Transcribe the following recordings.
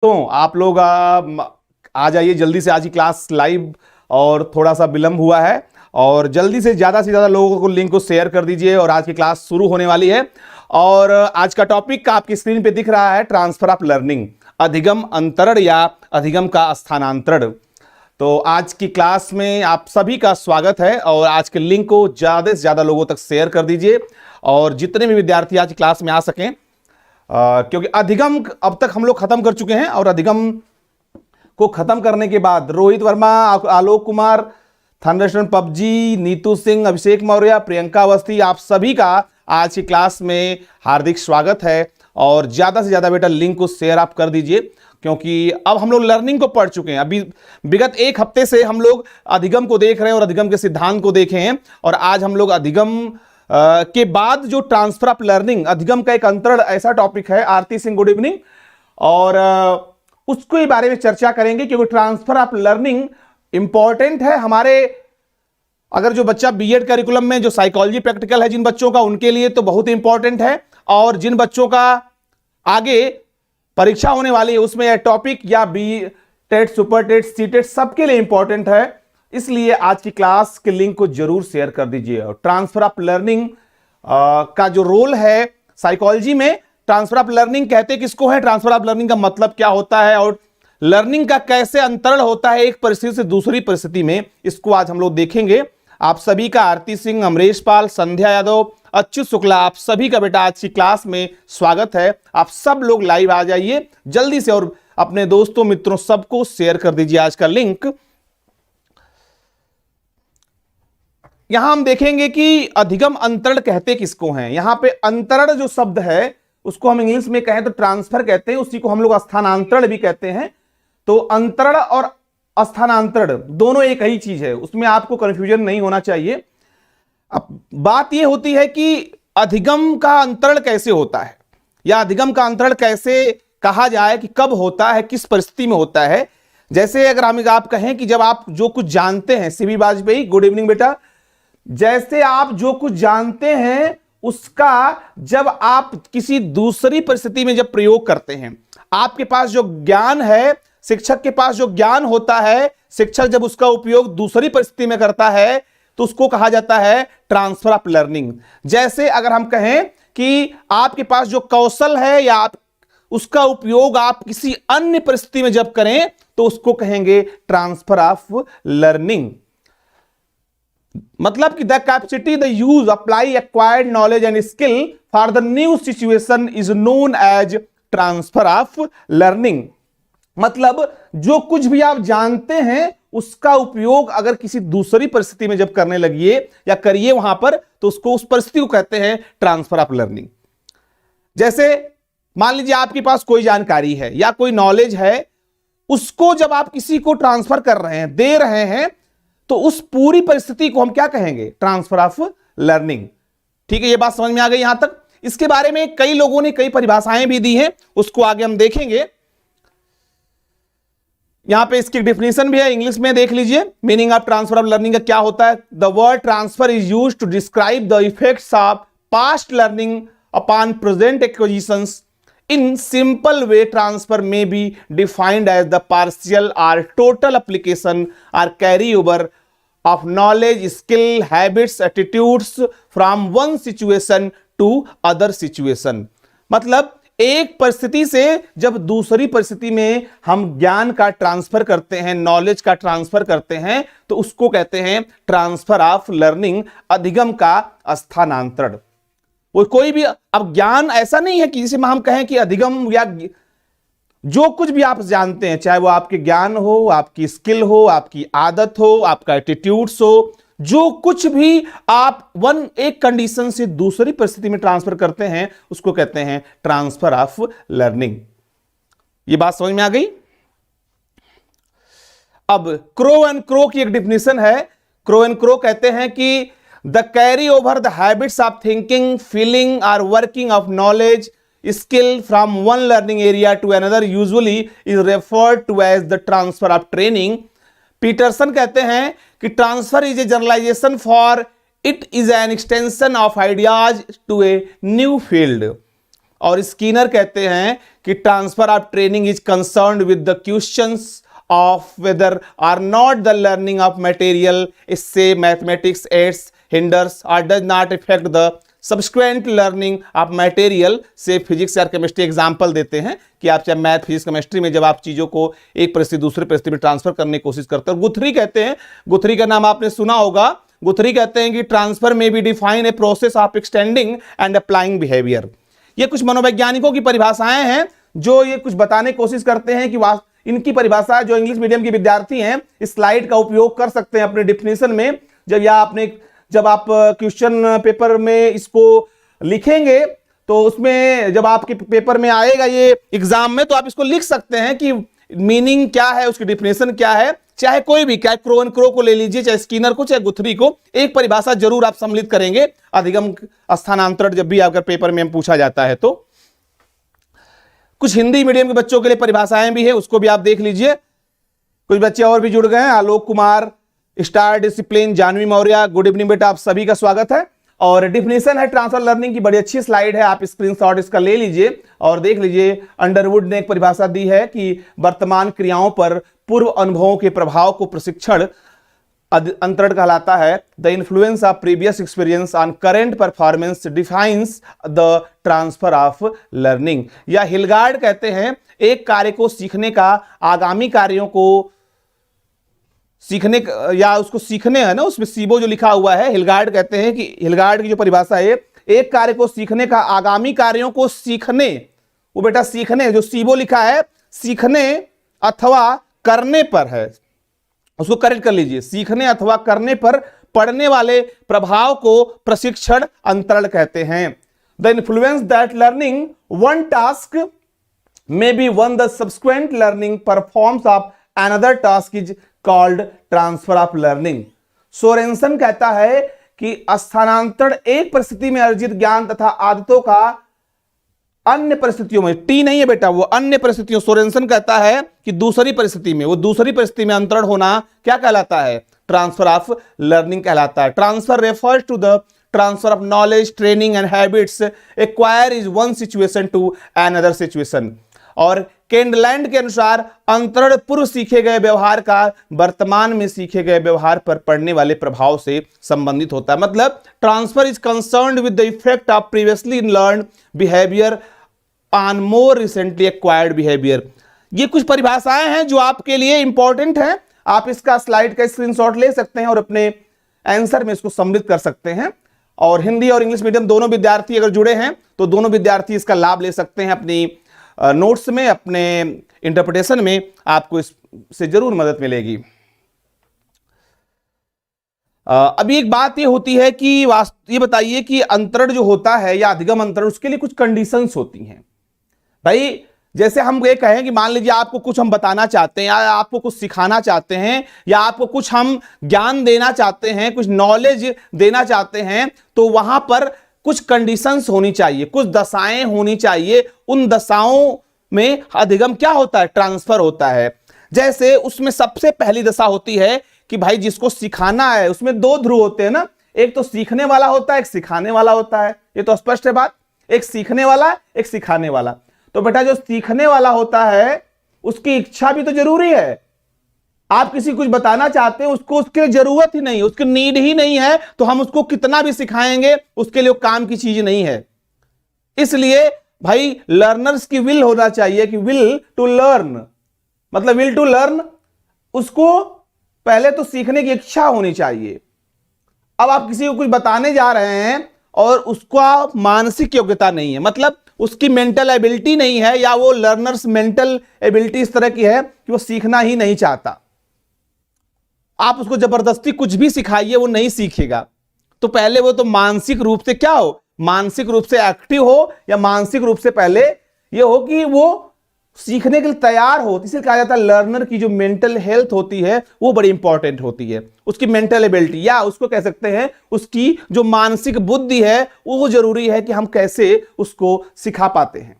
तो आप लोग आ जाइए जल्दी से, आज की क्लास लाइव और थोड़ा सा विलंब हुआ है, और जल्दी से ज़्यादा लोगों को लिंक को शेयर कर दीजिए। और आज की क्लास शुरू होने वाली है, और आज का टॉपिक आपकी स्क्रीन पे दिख रहा है, ट्रांसफर ऑफ लर्निंग, अधिगम अंतरण या अधिगम का स्थानांतरण। तो आज की क्लास में आप सभी का स्वागत है, और आज के लिंक को ज़्यादा से ज़्यादा लोगों तक शेयर कर दीजिए, और जितने भी विद्यार्थी आज की क्लास में आ सकें, क्योंकि अधिगम अब तक हम लोग खत्म कर चुके हैं, और अधिगम को खत्म करने के बाद रोहित वर्मा, आलोक कुमार, थंडरस्टोन पबजी, नीतू सिंह, अभिषेक मौर्य, प्रियंका अवस्थी, आप सभी का आज की क्लास में हार्दिक स्वागत है। और ज्यादा से ज्यादा बेटा लिंक को शेयर आप कर दीजिए, क्योंकि अब हम लोग लर्निंग को पढ़ चुके हैं। अभी विगत एक हफ्ते से हम लोग अधिगम को देख रहे हैं और अधिगम के सिद्धांत को देखे हैं, और आज हम लोग अधिगम के बाद जो ट्रांसफर ऑफ लर्निंग, अधिगम का एक अंतरण ऐसा टॉपिक है। आरती सिंह गुड इवनिंग। और उसको ही बारे में चर्चा करेंगे, क्योंकि ट्रांसफर ऑफ लर्निंग इंपॉर्टेंट है हमारे, अगर जो बच्चा बीएड करिकुलम में जो साइकोलॉजी प्रैक्टिकल है जिन बच्चों का, उनके लिए तो बहुत इंपॉर्टेंट है, और जिन बच्चों का आगे परीक्षा होने वाली है उसमें यह टॉपिक, या B TET, super TET, C TET, सबके लिए इंपॉर्टेंट है। इसलिए आज की क्लास के लिंक को जरूर शेयर कर दीजिए। और ट्रांसफर ऑफ लर्निंग का जो रोल है साइकोलॉजी में, ट्रांसफर ऑफ लर्निंग कहते किसको है, ट्रांसफर ऑफ लर्निंग का मतलब क्या होता है, और लर्निंग का कैसे अंतरण होता है एक परिस्थिति से दूसरी परिस्थिति में, इसको आज हम लोग देखेंगे। आप सभी का आरती सिंह, अमरेश पाल, संध्या यादव, अच्युत शुक्ला, आप सभी का बेटा आज की क्लास में स्वागत है। आप सब लोग लाइव आ जाइए जल्दी से, और अपने दोस्तों मित्रों सबको शेयर कर दीजिए आज का लिंक। यहां हम देखेंगे कि अधिगम अंतरण कहते किसको हैं। यहां पे अंतरण जो शब्द है उसको हम इंग्लिश में कहें तो ट्रांसफर कहते हैं, उसी को हम लोग स्थानांतरण भी कहते हैं। तो अंतरण और स्थानांतरण दोनों एक ही चीज है, उसमें आपको कंफ्यूजन नहीं होना चाहिए। अब बात यह होती है कि अधिगम का अंतरण कैसे होता है, या अधिगम का अंतरण कैसे कहा जाए, कि कब होता है, किस परिस्थिति में होता है। जैसे अगर आप कहें कि जब आप जो कुछ जानते हैं, सीबी वाजपेयी गुड इवनिंग बेटा, जैसे आप जो कुछ जानते हैं उसका जब आप किसी दूसरी परिस्थिति में जब प्रयोग करते हैं, आपके पास जो ज्ञान है, शिक्षक के पास जो ज्ञान होता है, शिक्षक जब उसका उपयोग दूसरी परिस्थिति में करता है तो उसको कहा जाता है ट्रांसफर ऑफ लर्निंग। जैसे अगर हम कहें कि आपके पास जो कौशल है, या आप उसका उपयोग आप किसी अन्य परिस्थिति में जब करें तो उसको कहेंगे ट्रांसफर ऑफ लर्निंग। मतलब कि the capacity, the use, apply acquired knowledge and skill for the new situation is known as transfer of learning. मतलब जो कुछ भी आप जानते हैं उसका उपयोग अगर किसी दूसरी परिस्थिति में जब करने लगिए या करिए वहां पर, तो उसको, उस परिस्थिति को कहते हैं ट्रांसफर ऑफ लर्निंग। जैसे मान लीजिए आपके पास कोई जानकारी है या कोई नॉलेज है, उसको जब आप किसी को ट्रांसफर कर रहे हैं, दे रहे हैं, तो उस पूरी परिस्थिति को हम क्या कहेंगे, ट्रांसफर ऑफ लर्निंग। ठीक है, ये बात समझ में आ गई यहां तक। इसके बारे में कई लोगों ने कई परिभाषाएं भी दी हैं, उसको आगे हम देखेंगे। यहां पे इसकी डेफिनेशन भी है, इंग्लिश में देख लीजिए। Meaning of transfer of learning का क्या होता है। The word transfer is used to describe the effects of past learning upon present acquisitions. In simple way, transfer may be defined as the partial or total application or carryover of knowledge, skill, habits, attitudes from one situation to other situation। मतलब एक परिस्थिति से जब दूसरी परिस्थिति में हम ज्ञान का ट्रांसफर करते हैं, नॉलेज का ट्रांसफर करते हैं, तो उसको कहते हैं ट्रांसफर ऑफ लर्निंग, अधिगम का स्थानांतरण। वो कोई भी अब ज्ञान ऐसा नहीं है कि जिसे हम कहें कि अधिगम, या जो कुछ भी आप जानते हैं, चाहे वो आपके ज्ञान हो, आपकी स्किल हो, आपकी आदत हो, आपका एटीट्यूड्स हो, जो कुछ भी आप एक कंडीशन से दूसरी परिस्थिति में ट्रांसफर करते हैं, उसको कहते हैं ट्रांसफर ऑफ लर्निंग। ये बात समझ में आ गई। अब क्रो एंड क्रो की एक डिफिनेशन है। क्रो एंड क्रो कहते हैं कि the carry over the habits of thinking, feeling or working of knowledge, skill from one learning area to another usually is referred to as the transfer of training। Peterson कहते हैं कि transfer is a generalisation for it is an extension of ideas to a new field. और Skinner कहते हैं कि transfer of training is concerned with the questions of whether or not the learning of material is say mathematics aids hinders or does not affect the subsequent learning of material से physics या chemistry example देते हैं कि आप चाहे math physics chemistry में जब आप चीजों को एक परिस्थिति दूसरे परिस्थिति में ट्रांसफर करने की कोशिश करते हैं। गुथरी कहते हैं, गुथरी का नाम आपने सुना होगा। गुथरी कहते हैं कि ट्रांसफर में be define a process of extending and applying behaviour. ये कुछ मनोवैज्ञानिकों की परिभाषाएं हैं जो ये कुछ बताने की कोशिश करते हैं कि इनकी परिभाषा जो इंग्लिश मीडियम के विद्यार्थी हैं इस स्लाइड का उपयोग कर सकते हैं अपने डिफिनेशन में। जब आप क्वेश्चन पेपर में इसको लिखेंगे तो उसमें जब आपके पेपर में आएगा ये एग्जाम में तो आप इसको लिख सकते हैं कि मीनिंग क्या है, उसकी डिफिनेशन क्या है। चाहे कोई भी, चाहे क्रो एंड क्रो को ले लीजिए, चाहे स्किनर को, चाहे गुथरी को, एक परिभाषा जरूर आप सम्मिलित करेंगे अधिगम स्थानांतरण जब भी अगर पेपर में पूछा जाता है तो। कुछ हिंदी मीडियम के बच्चों के लिए परिभाषाएं भी है, उसको भी आप देख लीजिए। कुछ बच्चे और भी जुड़ गए हैं, Alok Kumar, star discipline, Janvi Maurya, good evening बेटा, आप सभी का स्वागत है। और डिफिनेशन है ट्रांसफर लर्निंग की, बड़ी अच्छी स्लाइड है, आप स्क्रीनशॉट इसका ले लीजिए और देख लीजिए। अंडरवुड ने एक परिभाषा दी है कि वर्तमान क्रियाओं पर पूर्व अनुभवों के प्रभाव को प्रशिक्षण अंतरण कहलाता है। The influence of previous experience on current performance defines the transfer of learning. या हिलगार्ड कहते हैं एक कार्य को सीखने का आगामी कार्यों को सीखने या उसको सीखने है ना, उसमें सीबो जो लिखा हुआ है, हिलगार्ड कहते हैं कि हिलगार्ड की जो परिभाषा है एक कार्य को सीखने का आगामी कार्यों को सीखने, वो बेटा सीखने जो सीबो लिखा है सीखने अथवा करने पर है, उसको करेक्ट कर लीजिए, सीखने अथवा करने पर पड़ने वाले प्रभाव को प्रशिक्षण अंतरण कहते हैं। The influence that learning one task may be one the subsequent learning performs of another task is called transfer of learning. Sorensen कहता है कि स्थानांतरण एक परिस्थिति में अर्जित ज्ञान तथा आदतों का अन्य परिस्थितियों में, टी नहीं है बेटा, वो अन्य परिस्थितियों, सोरेंसन कहता है कि दूसरी परिस्थिति में, वो दूसरी परिस्थिति में अंतरण होना क्या कहलाता है? ट्रांसफर ऑफ लर्निंग कहलाता है। Transfer refers to the transfer of knowledge, training and habits acquire is one situation to another situation. और केंडलैंड के अनुसार अंतरण पूर्व सीखे गए व्यवहार का वर्तमान में सीखे गए व्यवहार पर पड़ने वाले प्रभाव से संबंधित होता है। मतलब transfer is concerned with the effect of previously learned behaviour on more recently acquired behaviour. ये कुछ परिभाषाएं हैं जो आपके लिए इंपॉर्टेंट हैं। आप इसका स्लाइड का स्क्रीनशॉट ले सकते हैं और अपने आंसर में इसको सम्मिलित कर सकते हैं। और हिंदी और इंग्लिश मीडियम दोनों विद्यार्थी अगर जुड़े हैं तो दोनों विद्यार्थी इसका लाभ ले सकते हैं अपनी नोट्स में, अपने इंटरप्रिटेशन में आपको इससे जरूर मदद मिलेगी। अभी एक बात ये होती है कि ये बताइए कि अंतरण जो होता है या अधिगम अंतरण, उसके लिए कुछ कंडीशंस होती हैं। भाई जैसे हम ये कहें कि मान लीजिए आपको कुछ हम बताना चाहते हैं या आपको कुछ सिखाना चाहते हैं या आपको कुछ हम ज्ञान देना चाहते हैं, कुछ नॉलेज देना चाहते हैं, तो वहां पर कुछ कंडीशंस होनी चाहिए, कुछ दशाएं होनी चाहिए। उन दशाओं में अधिगम क्या होता है? ट्रांसफर होता है। जैसे उसमें सबसे पहली दशा होती है कि भाई जिसको सिखाना है, उसमें दो ध्रुव होते हैं ना, एक तो सीखने वाला होता है, एक सिखाने वाला होता है। ये तो स्पष्ट है बात, एक सीखने वाला, एक सिखाने वाला। तो बेटा जो सीखने वाला होता है उसकी इच्छा भी तो जरूरी है। आप किसी कुछ बताना चाहते हैं, उसको उसके जरूरत ही नहीं, उसकी नीड ही नहीं है, तो हम उसको कितना भी सिखाएंगे उसके लिए काम की चीज नहीं है। इसलिए भाई लर्नर्स की विल होना चाहिए कि विल टू लर्न, मतलब विल टू लर्न, उसको पहले तो सीखने की इच्छा होनी चाहिए। अब आप किसी को कुछ बताने जा रहे हैं और उसका मानसिक योग्यता नहीं है, मतलब उसकी मेंटल एबिलिटी नहीं है, या वो लर्नर्स मेंटल एबिलिटी इस तरह की है कि वो सीखना ही नहीं चाहता, आप उसको जबरदस्ती कुछ भी सिखाइए वो नहीं सीखेगा। तो पहले वो तो मानसिक रूप से क्या हो, मानसिक रूप से एक्टिव हो, या मानसिक रूप से पहले ये हो कि वो सीखने के लिए तैयार हो। इसलिए कहा जाता है लर्नर की जो मेंटल हेल्थ होती है वो बड़ी इंपॉर्टेंट होती है, उसकी मेंटल एबिलिटी, या उसको कह सकते हैं उसकी जो मानसिक बुद्धि है वो जरूरी है कि हम कैसे उसको सिखा पाते हैं।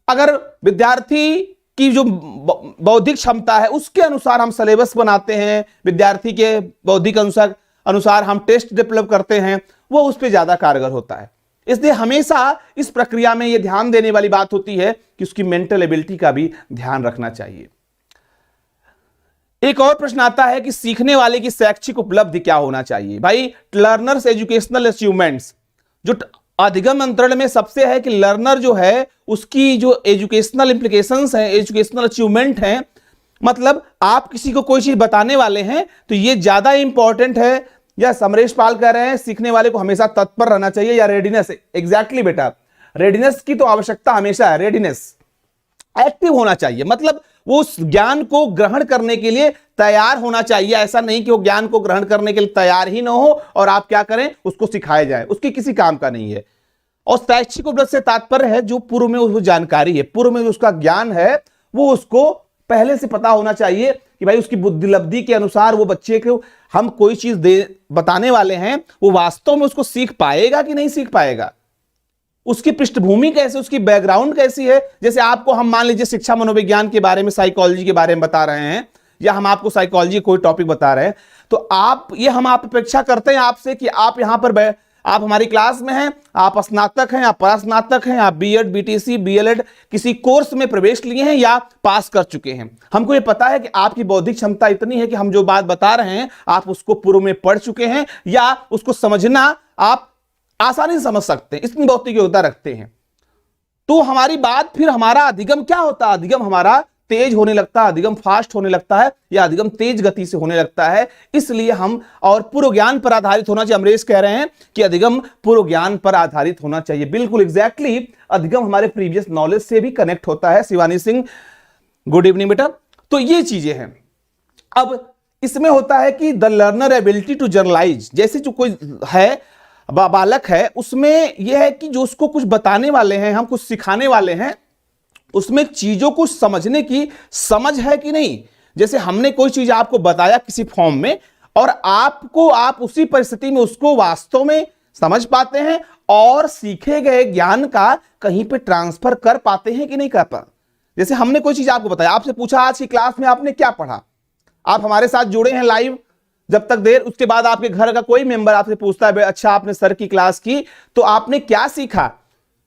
अगर विद्यार्थी की जो बौद्धिक क्षमता है उसके अनुसार हम सिलेबस बनाते हैं, विद्यार्थी के बौद्धिक अनुसार हम टेस्ट डेवलप करते हैं, वो उस पर ज्यादा कारगर होता है। इसलिए हमेशा इस प्रक्रिया में यह ध्यान देने वाली बात होती है कि उसकी मेंटल एबिलिटी का भी ध्यान रखना चाहिए। एक और प्रश्न आता है कि सीखने वाले की शैक्षिक उपलब्धि क्या होना चाहिए। भाई, लर्नर्स एजुकेशनल अचीवमेंट्स जो अधिगम अंतरण में सबसे है कि लर्नर जो है उसकी जो एजुकेशनल इंप्लीकेशंस हैं, एजुकेशनल अचीवमेंट हैं, मतलब आप किसी को कोई चीज बताने वाले हैं तो ये ज्यादा इंपॉर्टेंट है। या समरेश पाल कह रहे हैं सीखने वाले को हमेशा तत्पर रहना चाहिए या रेडीनेस। एग्जैक्टली बेटा, रेडीनेस की तो आवश्यकता हमेशा है। रेडीनेस, एक्टिव होना चाहिए, मतलब वो उस ज्ञान को ग्रहण करने के लिए तैयार होना चाहिए। ऐसा नहीं कि वो ज्ञान को ग्रहण करने के लिए तैयार ही ना हो और आप क्या करें, उसको सिखाया जाए, उसकी किसी काम का नहीं है। और शैक्षिक उपलब्धि से तात्पर्य है जो पूर्व में वो जानकारी है, पूर्व में जो उसका ज्ञान है वो उसको पहले से पता होना चाहिए कि भाई उसकी बुद्धिलब्धि के अनुसार वो बच्चे को हम कोई चीज बताने वाले हैं, वो वास्तव में उसको सीख पाएगा कि नहीं सीख पाएगा, उसकी पृष्ठभूमि कैसे, उसकी बैकग्राउंड कैसी है। जैसे आपको हम मान लीजिए शिक्षा मनोविज्ञान के बारे में, साइकोलॉजी के बारे में बता रहे हैं, या हम आपको साइकोलॉजी कोई टॉपिक बता रहे हैं, तो हम अपेक्षा करते हैं आपसे कि आप यहां पर आप हमारी क्लास में हैं, आप स्नातक हैं, आप परास्नातक हैं, आप बीएड, बीटीसी, बीएलएड किसी कोर्स में प्रवेश लिए हैं या पास कर चुके हैं। हमको ये पता है कि आपकी बौद्धिक क्षमता इतनी है कि हम जो बात बता रहे हैं आप उसको पूर्व में पढ़ चुके हैं या उसको समझना आप आसानी से समझ सकते हैं, इतनी बौद्धिक योग्यता रखते हैं। तो हमारी बात फिर हमारा अधिगम क्या होता है, अधिगम हमारा तेज होने लगता है, अधिगम फास्ट होने लगता है या अधिगम तेज गति से होने लगता है। इसलिए हम और पूर्व ज्ञान पर आधारित होना चाहिए। अमरेश कह रहे हैं कि अधिगम पूर्व ज्ञान पर आधारित होना चाहिए। बिल्कुल एग्जैक्टली, अधिगम हमारे प्रीवियस नॉलेज से भी कनेक्ट होता है। शिवानी सिंह, गुड इवनिंग बेटा। तो ये चीजें हैं। अब इसमें होता है कि the learner ability to generalise, जैसे जो कोई है बालक है उसमें यह है कि जो उसको कुछ बताने वाले हैं, हम कुछ सिखाने वाले हैं, उसमें चीजों को समझने की समझ है कि नहीं। जैसे हमने कोई चीज आपको बताया किसी फॉर्म में और आप उसी परिस्थिति में उसको वास्तव में समझ पाते हैं और सीखे गए ज्ञान का कहीं पे ट्रांसफर कर पाते हैं कि नहीं कर पाते। जैसे हमने कोई चीज आपको बताया, आपसे पूछा आज की क्लास में आपने क्या पढ़ा, आप हमारे साथ जुड़े हैं लाइव जब तक देर, उसके बाद आपके घर का कोई मेंबर आपसे पूछता है अच्छा आपने सर की क्लास की तो आपने क्या सीखा।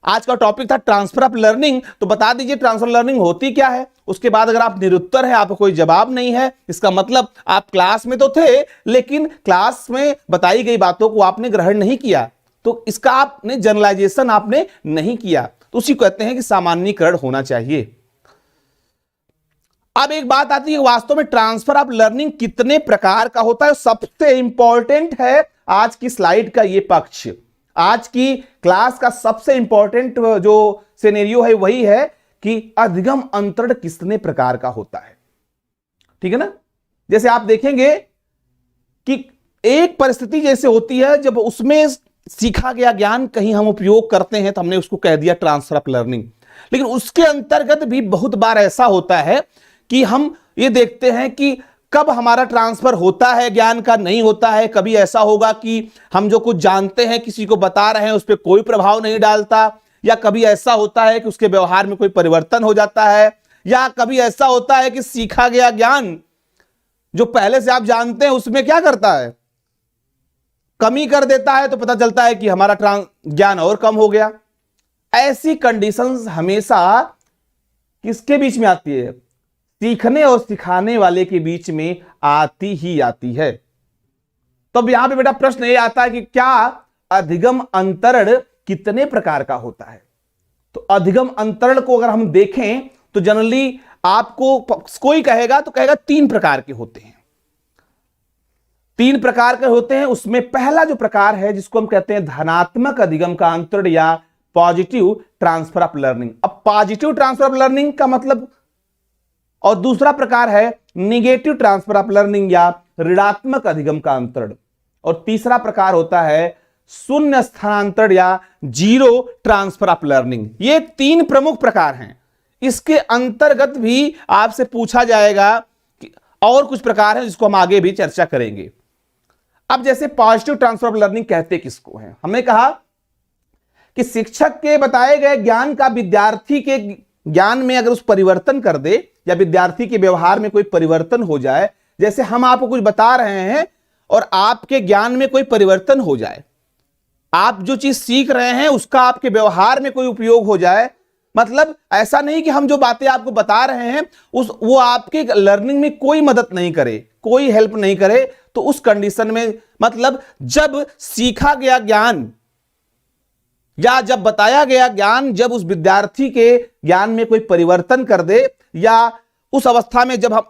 आज का टॉपिक था ट्रांसफर ऑफ लर्निंग, तो बता दीजिए ट्रांसफर लर्निंग होती क्या है। उसके बाद अगर आप निरुत्तर है, आपको कोई जवाब नहीं है, इसका मतलब आप क्लास में तो थे लेकिन क्लास में बताई गई बातों को आपने ग्रहण नहीं किया, तो इसका आपने जनरलाइजेशन आपने नहीं किया, तो उसी को कहते हैं कि सामान्यीकरण होना चाहिए। अब एक बात आती है वास्तव में ट्रांसफर ऑफ लर्निंग कितने प्रकार का होता है। सबसे इंपॉर्टेंट है आज की स्लाइड का ये पक्ष। आज की क्लास का सबसे इंपॉर्टेंट जो सिनेरियो है वही है कि अधिगम अंतरण कितने प्रकार का होता है। ठीक है ना। जैसे आप देखेंगे कि एक परिस्थिति जैसे होती है जब उसमें सीखा गया ज्ञान कहीं हम उपयोग करते हैं तो हमने उसको कह दिया ट्रांसफर ऑफ लर्निंग। लेकिन उसके अंतर्गत भी बहुत बार ऐसा होता है कि हम ये देखते हैं कि कब हमारा ट्रांसफर होता है ज्ञान का, नहीं होता है। कभी ऐसा होगा कि हम जो कुछ जानते हैं किसी को बता रहे हैं उस पर कोई प्रभाव नहीं डालता, या कभी ऐसा होता है कि उसके व्यवहार में कोई परिवर्तन हो जाता है, या कभी ऐसा होता है कि सीखा गया ज्ञान जो पहले से आप जानते हैं उसमें क्या करता है, कमी कर देता है, तो पता चलता है कि हमारा ज्ञान और कम हो गया। ऐसी कंडीशंस हमेशा किसके बीच में आती है, सीखने और सिखाने वाले के बीच में आती ही आती है। तो अब यहां पे बेटा प्रश्न ये आता है कि क्या अधिगम अंतरण कितने प्रकार का होता है। तो अधिगम अंतरण को अगर हम देखें तो जनरली आपको कोई कहेगा तो कहेगा 3 प्रकार के होते हैं। 3 प्रकार के होते हैं। उसमें पहला जो प्रकार है जिसको हम कहते हैं धनात्मक अधिगम का अंतरण या पॉजिटिव ट्रांसफर ऑफ लर्निंग। अब पॉजिटिव ट्रांसफर ऑफ लर्निंग का मतलब, और दूसरा प्रकार है निगेटिव ट्रांसफर ऑफ लर्निंग या ऋणात्मक अधिगम का अंतरण, और तीसरा प्रकार होता है शून्य स्थानांतरण या जीरो ट्रांसफर ऑफ लर्निंग। ये 3 प्रमुख प्रकार हैं। इसके अंतर्गत भी आपसे पूछा जाएगा कि और कुछ प्रकार हैं जिसको हम आगे भी चर्चा करेंगे। अब जैसे पॉजिटिव ट्रांसफर ऑफ लर्निंग कहते किसको है, हमने कहा कि शिक्षक के बताए गए ज्ञान का विद्यार्थी के ज्ञान में अगर उस परिवर्तन कर दे या विद्यार्थी के व्यवहार में कोई परिवर्तन हो जाए, जैसे हम आपको कुछ बता रहे हैं और आपके ज्ञान में कोई परिवर्तन हो जाए, आप जो चीज सीख रहे हैं उसका आपके व्यवहार में कोई उपयोग हो जाए। मतलब ऐसा नहीं कि हम जो बातें आपको बता रहे हैं वो आपके लर्निंग में कोई मदद नहीं करे, कोई हेल्प नहीं करे, तो उस कंडीशन में मतलब जब सीखा गया ज्ञान या जब बताया गया ज्ञान जब उस विद्यार्थी के ज्ञान में कोई परिवर्तन कर दे, या उस अवस्था में जब हम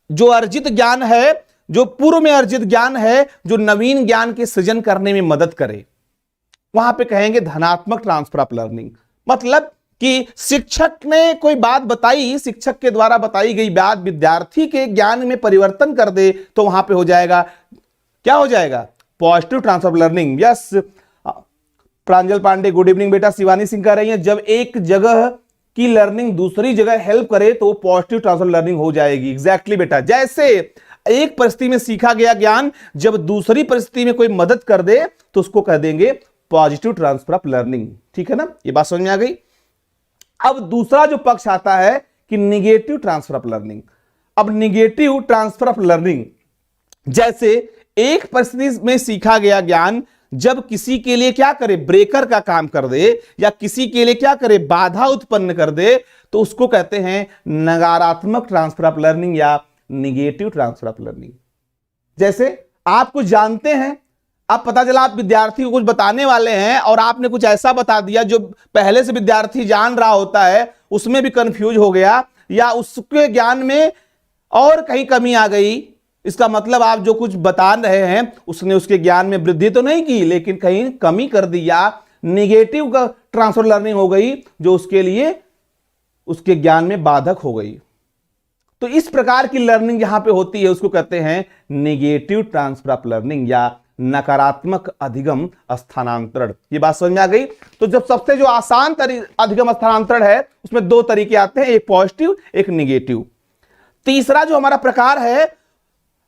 जो अर्जित ज्ञान है, जो पूर्व में अर्जित ज्ञान है, जो नवीन ज्ञान के सृजन करने में मदद करे, वहां पे कहेंगे धनात्मक ट्रांसफर ऑफ लर्निंग। मतलब कि शिक्षक ने कोई बात बताई, शिक्षक के द्वारा बताई गई बात विद्यार्थी के ज्ञान में परिवर्तन कर दे, तो वहां पे हो जाएगा, क्या हो जाएगा, positive transfer of learning. Yes Pranjal Pandey, good evening बेटा। शिवानी सिंह कह रही है जब एक जगह की लर्निंग दूसरी जगह हेल्प करे तो पॉजिटिव ट्रांसफर लर्निंग हो जाएगी। एग्जैक्टली बेटा, जैसे एक परिस्थिति में सीखा गया ज्ञान जब दूसरी परिस्थिति में कोई मदद कर दे तो उसको कह देंगे पॉजिटिव ट्रांसफर ऑफ लर्निंग। ठीक है ना, ये बात समझ में आ गई। अब दूसरा जो पक्ष आता है कि निगेटिव ट्रांसफर ऑफ लर्निंग। अब निगेटिव ट्रांसफर ऑफ लर्निंग, जैसे एक परिस्थिति में सीखा गया ज्ञान जब किसी के लिए क्या करे, ब्रेकर का काम कर दे, या किसी के लिए क्या करे, बाधा उत्पन्न कर दे, तो उसको कहते हैं नकारात्मक ट्रांसफर ऑफ लर्निंग या निगेटिव ट्रांसफर ऑफ लर्निंग। जैसे आप कुछ जानते हैं, अब पता चला आप विद्यार्थी को कुछ बताने वाले हैं और आपने कुछ ऐसा बता दिया जो पहले से विद्यार्थी जान रहा होता है, उसमें भी कंफ्यूज हो गया, या उसके ज्ञान में और कहीं कमी आ गई। इसका मतलब आप जो कुछ बता रहे हैं उसने उसके ज्ञान में वृद्धि तो नहीं की, लेकिन कहीं कमी कर दिया, निगेटिव का ट्रांसफर लर्निंग हो गई, जो उसके लिए उसके ज्ञान में बाधक हो गई। तो इस प्रकार की लर्निंग यहां पे होती है, उसको कहते हैं निगेटिव ट्रांसफर ऑफ लर्निंग या नकारात्मक अधिगम स्थानांतरण। ये बात समझ में आ गई। तो जब सबसे जो आसान अधिगम स्थानांतरण है उसमें दो तरीके आते हैं, एक पॉजिटिव एक निगेटिव। तीसरा जो हमारा प्रकार है,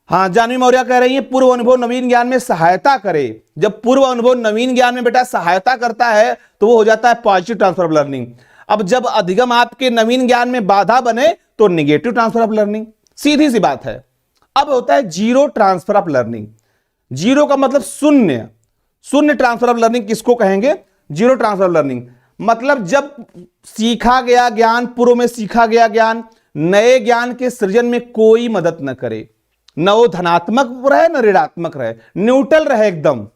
हाँ जानवी मौर्य कह रही है पूर्व अनुभव नवीन ज्ञान में सहायता करे। जब पूर्व अनुभव नवीन ज्ञान में बेटा सहायता करता है तो वो हो जाता है पॉजिटिव ट्रांसफर ऑफ लर्निंग। अब जब अधिगम आपके नवीन ज्ञान में बाधा बने तो निगेटिव ट्रांसफर ऑफ लर्निंग। सीधी सी बात है। अब होता है zero transfer of learning. Zero का मतलब शून्य, शून्य ट्रांसफर ऑफ लर्निंग किसको कहेंगे, जीरो ट्रांसफर ऑफ लर्निंग। मतलब जब सीखा गया ज्ञान, पूर्व में सीखा गया ज्ञान नए ज्ञान के सृजन में कोई मदद न करे, न वो धनात्मक रहे न ऋणात्मक रहे, न्यूट्रल रहे एकदम,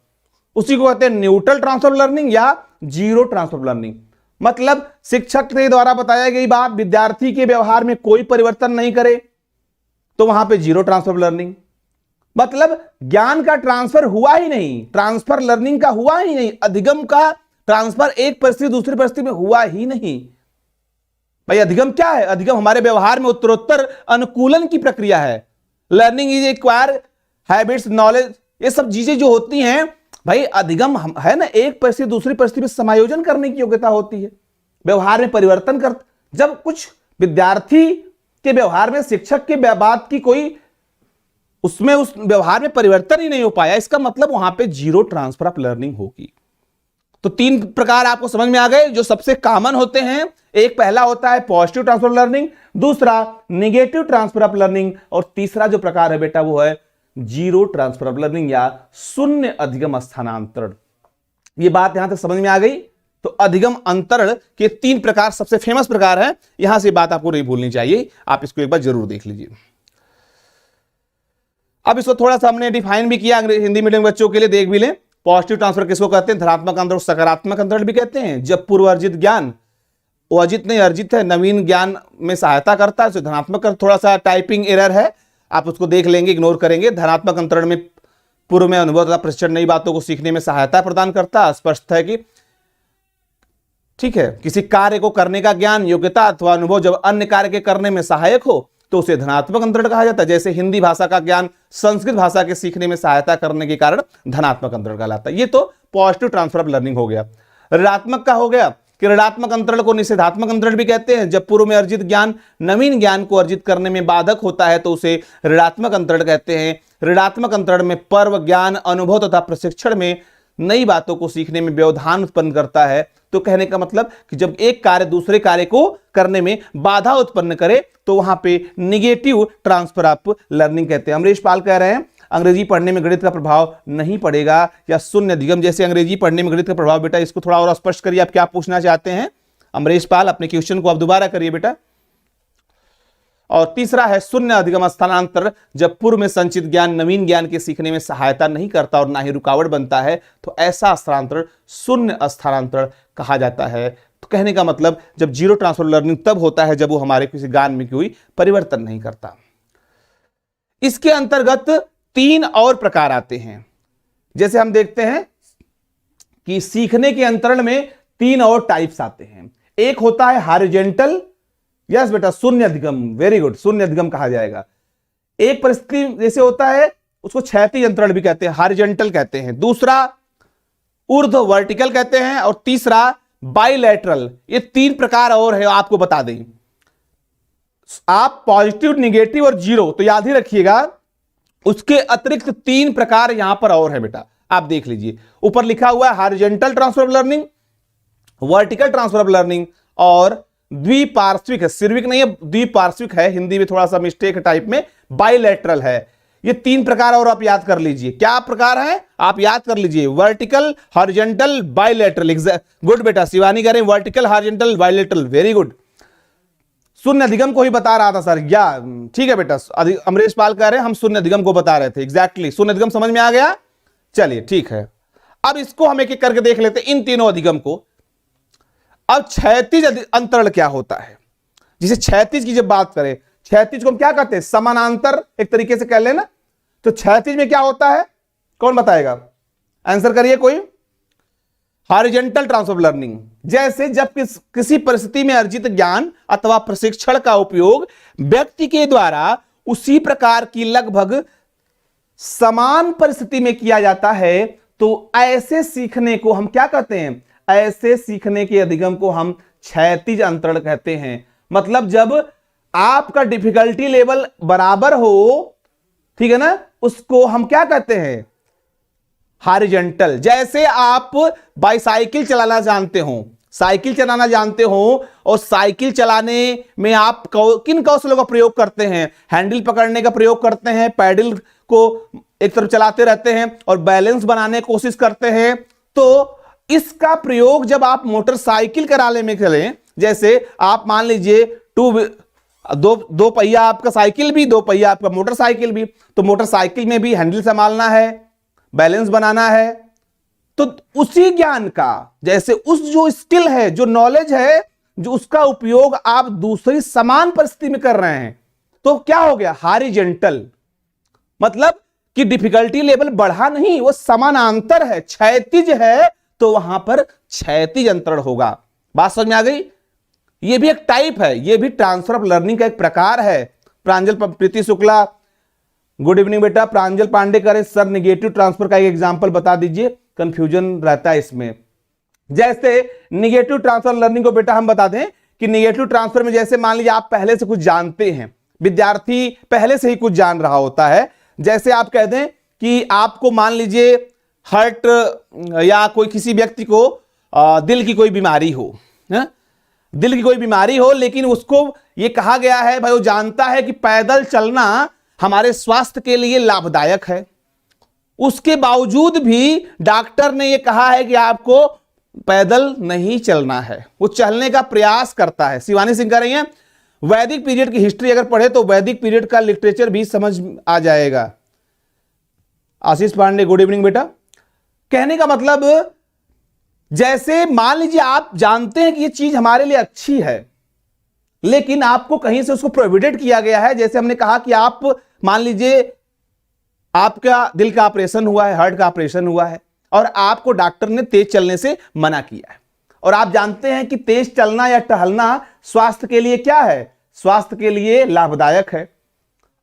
उसी को कहते हैं न्यूट्रल ट्रांसफर ऑफ लर्निंग या जीरो ट्रांसफर ऑफ लर्निंग। मतलब शिक्षक के द्वारा बताई गई बात विद्यार्थी के व्यवहार में कोई परिवर्तन नहीं करे तो वहां पे जीरो ट्रांसफर ऑफ लर्निंग। मतलब ज्ञान का ट्रांसफर हुआ ही नहीं, ट्रांसफर लर्निंग का हुआ ही नहीं, अधिगम का ट्रांसफर एक परिस्थिति दूसरी परिस्थिति में हुआ ही नहीं। भाई अधिगम क्या है, अधिगम हमारे व्यवहार में उत्तरोत्तर अनुकूलन की प्रक्रिया है। Learning is acquire habits knowledge, ये सब चीजें जो होती हैं भाई अधिगम है ना, एक परिस्थिति दूसरी परिस्थिति में समायोजन करने की योग्यता होती है, व्यवहार में परिवर्तन कर। जब कुछ विद्यार्थी के व्यवहार में शिक्षक के बात की कोई उसमें उस व्यवहार में परिवर्तन ही नहीं हो पाया, इसका मतलब वहां पे जीरो ट्रांसफर ऑफ लर्निंग होगी। तो तीन प्रकार आपको समझ में आ गए जो सबसे कॉमन होते हैं। एक पहला होता है पॉजिटिव ट्रांसफर ऑफ लर्निंग, दूसरा निगेटिव ट्रांसफर ऑफ लर्निंग, और तीसरा जो प्रकार है बेटा वो है जीरो ट्रांसफर ऑफ लर्निंग या शून्य अधिगम स्थानांतरण। ये बात यहां तक समझ में आ गई। तो अधिगम अंतरण के तीन प्रकार सबसे फेमस प्रकार है, यहां से बात आपको नहीं भूलनी चाहिए, आप इसको एक बार जरूर देख लीजिए। अब इसको थोड़ा सा हमने डिफाइन भी किया हिंदी मीडियम बच्चों के लिए, देख भी लें। पॉजिटिव ट्रांसफर किसको कहते हैं, धनात्मक अंतरण, सकारात्मक अंतरण भी कहते हैं। जब पूर्व अर्जित ज्ञान वो अर्जित नहीं अर्जित है, नवीन ज्ञान में सहायता करता है, धनात्मक। थोड़ा सा टाइपिंग एरर है, आप उसको देख लेंगे, इग्नोर करेंगे। धनात्मक अंतरण में पूर्व में अनुभव तथा प्रशिक्षण नई बातों को सीखने में सहायता प्रदान करता है। स्पष्ट है कि ठीक है, किसी कार्य को करने का ज्ञान, योग्यता अथवा अनुभव जब अन्य कार्य के करने में सहायक हो तो उसे धनात्मक अंतरण कहा जाता है। जैसे हिंदी भाषा का ज्ञान संस्कृत भाषा के सीखने में सहायता करने के कारण धनात्मक अंतरण कहलाता है। ये तो पॉजिटिव ट्रांसफर ऑफ लर्निंग हो गया। ऋणात्मक का हो गया कि ऋणात्मक अंतरण को निषेधात्मक अंतरण भी कहते हैं। जब पूर्व में अर्जित ज्ञान नवीन ज्ञान को अर्जित करने में बाधक होता है तो उसे ऋणात्मक अंतरण कहते हैं। ऋणात्मक अंतरण में पर्व ज्ञान, अनुभव तथा प्रशिक्षण में नई बातों को सीखने में व्यवधान उत्पन्न करता है। तो कहने का मतलब कि जब एक कार्य दूसरे कार्य को करने में बाधा उत्पन्न करे तो वहां पे निगेटिव ट्रांसफर ऑफ लर्निंग कहते हैं। अमरीश पाल कह रहे हैं अंग्रेजी पढ़ने में गणित का प्रभाव नहीं पड़ेगा, या शून्य अधिगम जैसे अंग्रेजी पढ़ने में गणित का प्रभाव, बेटा इसको थोड़ा और स्पष्ट करिए, आप क्या पूछना चाहते हैं अमरीश पाल, अपने क्वेश्चन को आप दोबारा करिए बेटा। और तीसरा है शून्य अधिगम स्थानांतर, जब पूर्व में संचित ज्ञान नवीन ज्ञान के सीखने में सहायता नहीं करता और ना ही रुकावट बनता है, तो ऐसा स्थानांतरण शून्य स्थानांतरण कहा जाता है। तो कहने का मतलब जब जीरो ट्रांसफर लर्निंग तब होता है जब वो हमारे किसी ज्ञान में कोई परिवर्तन नहीं करता। इसके अंतर्गत 3 और प्रकार आते हैं। जैसे हम देखते हैं कि सीखने के अंतरण में 3 और टाइप्स आते हैं। एक होता है हॉरिजॉन्टल, यस बेटा शून्य अधिगम, वेरी गुड, शून्य अधिगम कहा जाएगा। एक परिस्थिति जैसे होता है उसको क्षैतिज अंतरण भी कहते हैं, हॉरिजॉन्टल कहते हैं। दूसरा ऊर्ध्व वर्टिकल कहते हैं, और तीसरा बाइलैटरल। ये 3 प्रकार और है, आपको बता दें। आप पॉजिटिव, निगेटिव और जीरो तो याद ही रखिएगा। उसके अतिरिक्त 3 प्रकार यहां पर और है बेटा, आप देख लीजिए। ऊपर लिखा हुआ है horizontal transfer of learning, vertical transfer of learning और द्विपार्श्विक है, सिर्विक नहीं है, द्विपार्श्विक है, हिंदी में थोड़ा सा मिस्टेक टाइप में, बाइलैटरल है। ये 3 प्रकार और आप याद कर लीजिए। क्या प्रकार है आप याद कर लीजिए, वर्टिकल, हॉरिजॉन्टल, बाइलैटरल। गुड बेटा, शिवानी कह रहे हैं vertical, horizontal, bilateral, very good. शून्य अधिगम को ही बता रहा था सर, या ठीक है बेटा, अमरीश पाल कह रहे हैं हम शून्य अधिगम को बता रहे थे, एग्जैक्टली शून्य अधिगम समझ में आ गया। चलिए ठीक है, अब इसको हम एक एक करके देख लेते हैं इन तीनों अधिगम को। अब क्षैतिज अंतरण क्या होता है, जिसे क्षैतिज की जब बात करें, क्षैतिज को हम क्या कहते हैं, समानांतर एक तरीके से कह लेना। तो क्षैतिज में क्या होता है, कौन बताएगा, आंसर करिए कोई। हॉरिजॉन्टल ट्रांसफर ऑफ लर्निंग, जैसे जब किसी परिस्थिति में अर्जित ज्ञान अथवा प्रशिक्षण का उपयोग व्यक्ति के द्वारा उसी प्रकार की लगभग समान परिस्थिति में किया जाता है, तो ऐसे सीखने को हम क्या कहते हैं, ऐसे सीखने के अधिगम को हम क्षैतिज अंतरण कहते हैं। मतलब जब आपका डिफिकल्टी लेवल बराबर हो, ठीक है ना, उसको हम क्या कहते हैं, हॉरिजॉन्टल। जैसे आप बाइसाइकिल चलाना जानते हो, साइकिल चलाना जानते हो, और साइकिल चलाने में आप किन कौशलों का प्रयोग करते हैं, हैंडल पकड़ने का प्रयोग करते हैं, पैडल को एक तरफ चलाते रहते हैं और बैलेंस बनाने की कोशिश करते हैं। तो इसका प्रयोग जब आप मोटरसाइकिल कराने में करें, जैसे आप मान लीजिए दो पहिया आपका साइकिल भी, 2 पहिया आपका मोटरसाइकिल भी, तो मोटरसाइकिल में भी हैंडल संभालना है, बैलेंस बनाना है। तो उसी ज्ञान का, जैसे उस जो स्किल है, जो नॉलेज है, जो उसका उपयोग आप दूसरी समान परिस्थिति में कर रहे हैं, तो क्या हो गया, हॉरिजॉन्टल। मतलब कि डिफिकल्टी लेवल बढ़ा नहीं, वो समानांतर है, क्षैतिज है, तो वहां पर क्षैतिज अंतरण होगा। बात समझ में आ गई। ये भी एक टाइप है, ये भी ट्रांसफर ऑफ लर्निंग का एक प्रकार है। प्रांजल प्रीति शुक्ला, गुड इवनिंग बेटा। प्रांजल पांडे करे सर निगेटिव ट्रांसफर का एक एग्जांपल बता दीजिए, कंफ्यूजन रहता है इसमें। जैसे निगेटिव ट्रांसफर लर्निंग को बेटा हम बता दें कि निगेटिव ट्रांसफर में जैसे मान लीजिए आप पहले से कुछ जानते हैं, विद्यार्थी पहले से ही कुछ जान रहा होता है। जैसे आप कह दें कि आपको मान लीजिए हार्ट या कोई किसी व्यक्ति को दिल की कोई बीमारी हो, दिल की कोई बीमारी हो, लेकिन उसको यह कहा गया है, भाई वो जानता है कि पैदल चलना हमारे स्वास्थ्य के लिए लाभदायक है। उसके बावजूद भी डॉक्टर ने यह कहा है कि आपको पैदल नहीं चलना है, वो चलने का प्रयास करता है। शिवानी सिंह कह रही हैं वैदिक पीरियड की हिस्ट्री अगर पढ़े तो वैदिक पीरियड का लिटरेचर भी समझ आ जाएगा। आशीष पांडे गुड इवनिंग बेटा। कहने का मतलब जैसे मान लीजिए आप जानते हैं कि ये चीज हमारे लिए अच्छी है, लेकिन आपको कहीं से उसको प्रोहिबिटेड किया गया है। जैसे हमने कहा कि आप मान लीजिए आपका दिल का ऑपरेशन हुआ है, हार्ट का ऑपरेशन हुआ है, और आपको डॉक्टर ने तेज चलने से मना किया है, और आप जानते हैं कि तेज चलना या टहलना स्वास्थ्य के लिए क्या है, स्वास्थ्य के लिए लाभदायक है।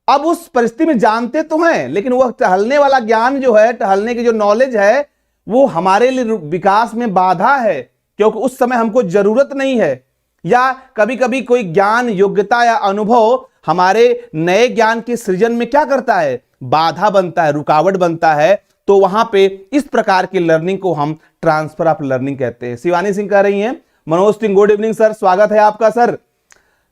अब उस परिस्थिति में जानते तो हैं, लेकिन वह टहलने वाला ज्ञान जो है, टहलने की जो नॉलेज है, वो हमारे लिए विकास में बाधा है, क्योंकि उस समय हमको जरूरत नहीं है। या कभी कभी कोई ज्ञान, योग्यता या अनुभव हमारे नए ज्ञान के सृजन में क्या करता है, बाधा बनता है, रुकावट बनता है। तो वहां पे इस प्रकार की लर्निंग को हम ट्रांसफर ऑफ लर्निंग कहते हैं। शिवानी सिंह कह रही हैं Manoj Singh good evening sir, स्वागत है आपका सर।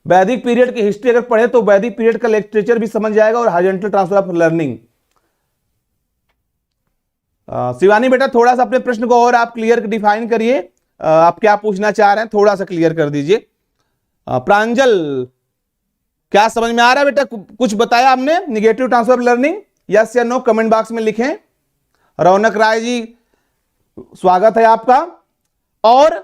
वैदिक पीरियड की हिस्ट्री अगर पढ़े तो वैदिक पीरियड का लिटरेचर भी समझ जाएगा और horizontal transfer of learning. Shivani बेटा थोड़ा सा अपने प्रश्न को और आप क्लियर डिफाइन करिए, आप क्या पूछना चाह रहे हैं थोड़ा सा क्लियर कर दीजिए। प्रांजल क्या समझ में आ रहा है बेटा, कुछ बताया हमने निगेटिव ट्रांसफर लर्निंग, यस या नो कमेंट बॉक्स में लिखें। रौनक राय जी स्वागत है आपका। और